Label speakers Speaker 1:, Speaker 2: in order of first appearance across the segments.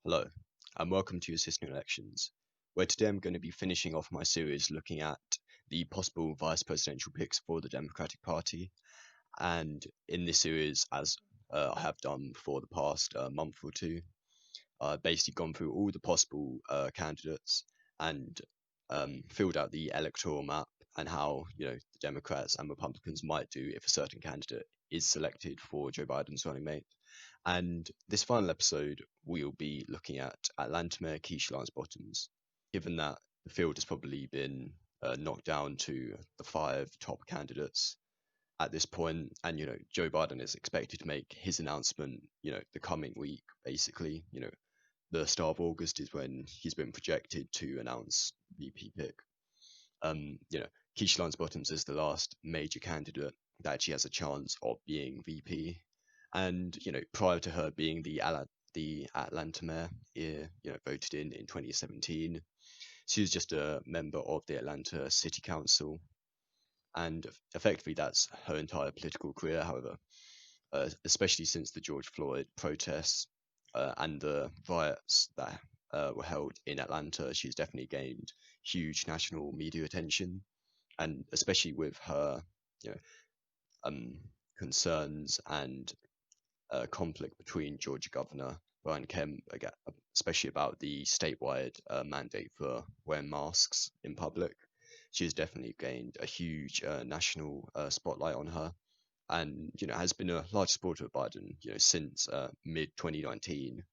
Speaker 1: Hello, and welcome to Assisting Elections, where today I'm going to be finishing off my series looking at the possible vice presidential picks for the Democratic Party. And in this series, as I have done for the past month or two, I've basically gone through all the possible candidates and filled out the electoral map and how the Democrats and Republicans might do if a certain candidate is selected for Joe Biden's running mate. And this final episode, we'll be looking at Atlanta Mayor Keisha Bottoms, given that the field has probably been knocked down to the five top candidates at this point, and Joe Biden is expected to make his announcement, the coming week, basically. The start of August is when he's been projected to announce VP pick. Keisha Bottoms is the last major candidate that actually has a chance of being VP, and prior to her being the Atlanta mayor, voted in 2017, she was just a member of the Atlanta City Council, and effectively that's her entire political career. However, especially since the George Floyd protests and the riots that were held in Atlanta, she's definitely gained huge national media attention, and especially with her, you know, um, concerns and conflict between Georgia Governor Brian Kemp, especially about the statewide mandate for wearing masks in public. She's definitely gained a huge national spotlight on her, and has been a large supporter of Biden. Since mid 2019,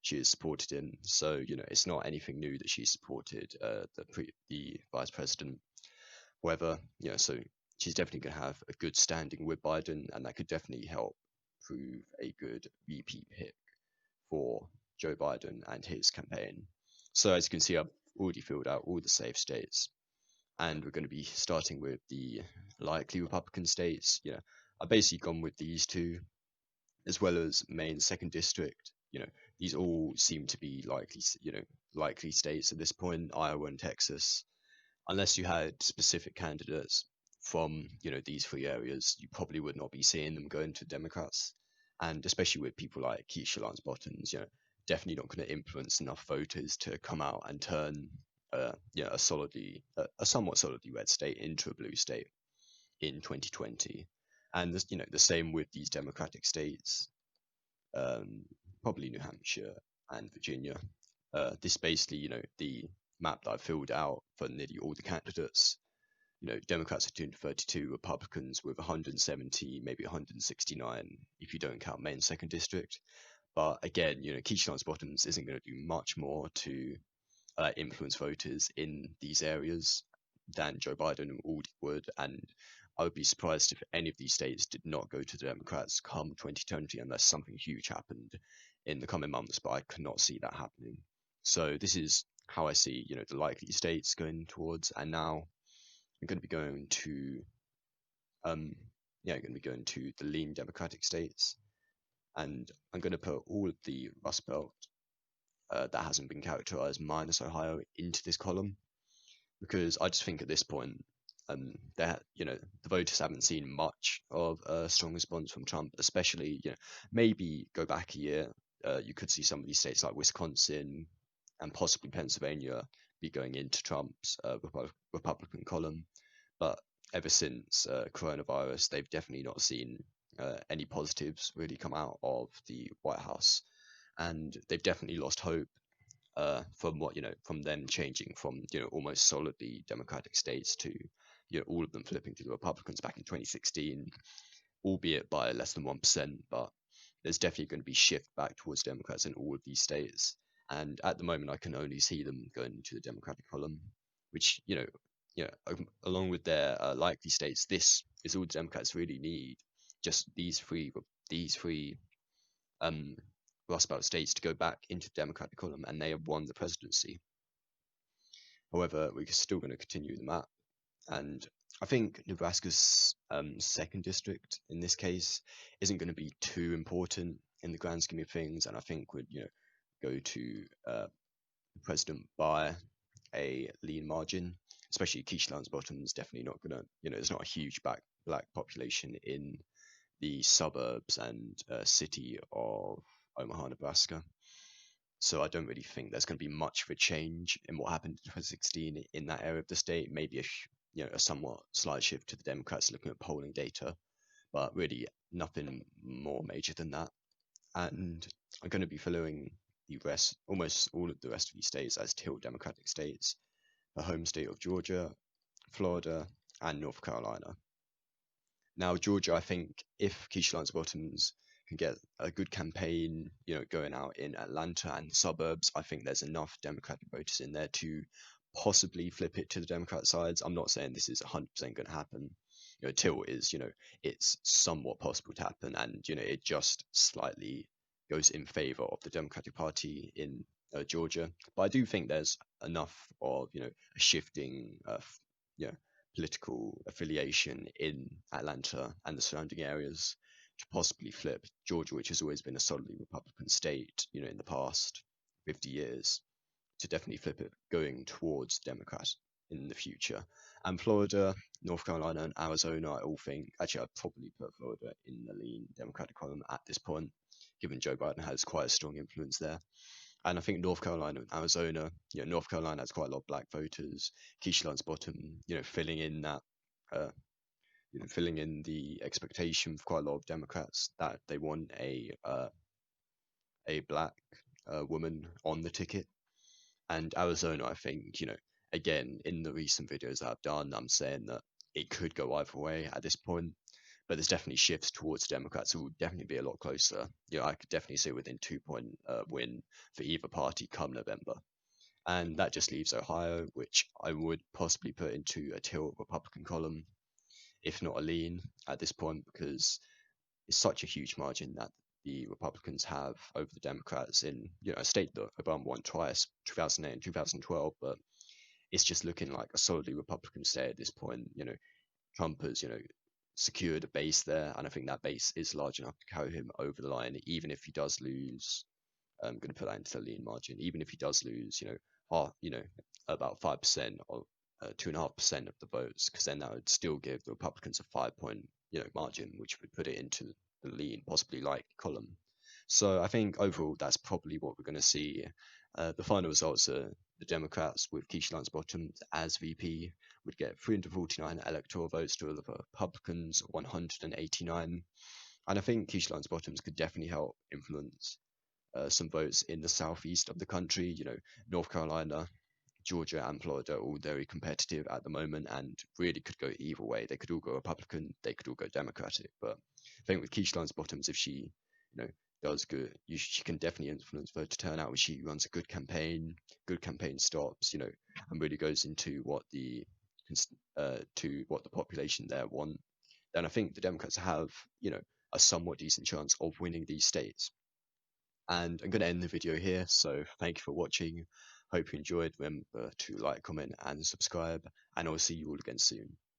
Speaker 1: she has supported him. So it's not anything new that she supported the vice president. However, so she's definitely going to have a good standing with Biden, and that could definitely help prove a good VP pick for Joe Biden and his campaign. So as you can see, I've already filled out all the safe states, and we're going to be starting with the likely Republican states. I've basically gone with these two, as well as Maine second district. These all seem to be likely states at this point, Iowa and Texas. Unless you had specific candidates from these three areas, you probably would not be seeing them going to Democrats, and especially with people like Keisha Lance Bottoms, definitely not going to influence enough voters to come out and turn a somewhat solidly red state into a blue state in 2020. And the same with these Democratic states, um, probably New Hampshire and Virginia. This basically, the map that I filled out for nearly all the candidates. Democrats are 232, Republicans with 170, maybe 169, if you don't count Maine second district. But again, Keisha Bottoms isn't going to do much more to influence voters in these areas than Joe Biden would. And I would be surprised if any of these states did not go to the Democrats come 2020 unless something huge happened in the coming months. But I cannot see that happening. So this is how I see, the likely states going towards. And now I'm going to be going to, I'm going to be going to the lean Democratic states, and I'm going to put all of the Rust Belt that hasn't been characterized minus Ohio into this column, because I just think at this point, that the voters haven't seen much of a strong response from Trump, especially maybe go back a year, you could see some of these states like Wisconsin and possibly Pennsylvania be going into Trump's Republican column, but ever since coronavirus, they've definitely not seen any positives really come out of the White House, and they've definitely lost hope from from them changing from almost solidly Democratic states to all of them flipping to the Republicans back in 2016, albeit by less than 1%. But there's definitely going to be shift back towards Democrats in all of these states, and at the moment I can only see them going to the Democratic column, which along with their likely states, this is all the Democrats really need. Just these three um, Rust Belt states to go back into the Democratic column, and they have won the presidency. However, we're still going to continue the map, and I think Nebraska's second district in this case isn't going to be too important in the grand scheme of things, and I think would go to the president by a lean margin. Especially Keisha Lance Bottoms definitely not going to there's not a huge black population in the suburbs and city of Omaha, Nebraska. So I don't really think there's going to be much of a change in what happened in 2016 in that area of the state. Maybe a somewhat slight shift to the Democrats looking at polling data, but really nothing more major than that. And I'm going to be following the rest, almost all of the rest of these states as tilt Democratic states, the home state of Georgia, Florida, and North Carolina. Now, Georgia, I think if Keisha Lance Bottoms can get a good campaign, going out in Atlanta and the suburbs, I think there's enough Democratic voters in there to possibly flip it to the Democrat sides. I'm not saying this is 100% going to happen. Tilt is, it's somewhat possible to happen, and it just slightly goes in favor of the Democratic Party in Georgia. But I do think there's enough of, a shifting, you know, political affiliation in Atlanta and the surrounding areas to possibly flip Georgia, which has always been a solidly Republican state, in the past 50 years, to definitely flip it going towards Democrat in the future. And Florida, North Carolina, and Arizona, I all think, actually, I'd probably put Florida in the lean Democratic column at this point, given Joe Biden has quite a strong influence there. And I think North Carolina and Arizona, North Carolina has quite a lot of black voters. Keisha Lance Bottom, filling in that, uh, filling in the expectation for quite a lot of Democrats that they want a black woman on the ticket. And Arizona, I think, again, in the recent videos that I've done, I'm saying that it could go either way at this point, but there's definitely shifts towards Democrats who will definitely be a lot closer. I could definitely say within 2 point win for either party come November. And that just leaves Ohio, which I would possibly put into a tilt Republican column, if not a lean at this point, because it's such a huge margin that the Republicans have over the Democrats in a state that Obama won twice, 2008 and 2012, but it's just looking like a solidly Republican state at this point. Trump has secured a base there, and I think that base is large enough to carry him over the line, even if he does lose. I'm going to put that into the lean margin. Even if he does lose, half, about 5% or 2.5% of the votes, because then that would still give the Republicans a 5 point, margin, which would put it into the lean, possibly like column. So I think overall that's probably what we're going to see. The final results are the Democrats with Keisha Lance Bottoms as VP would get 349 electoral votes to the Republicans 189. And I think Keisha Lance Bottoms could definitely help influence some votes in the southeast of the country. North Carolina, Georgia, and Florida are all very competitive at the moment and really could go either way. They could all go Republican, they could all go Democratic. But I think with Keisha Lance Bottoms, if she, does good, she can definitely influence voter turnout. When she runs a good campaign stops, and really goes into what the to what the population there want. Then I think the Democrats have, a somewhat decent chance of winning these states. And I'm going to end the video here. So thank you for watching. Hope you enjoyed. Remember to like, comment, and subscribe. And I'll see you all again soon.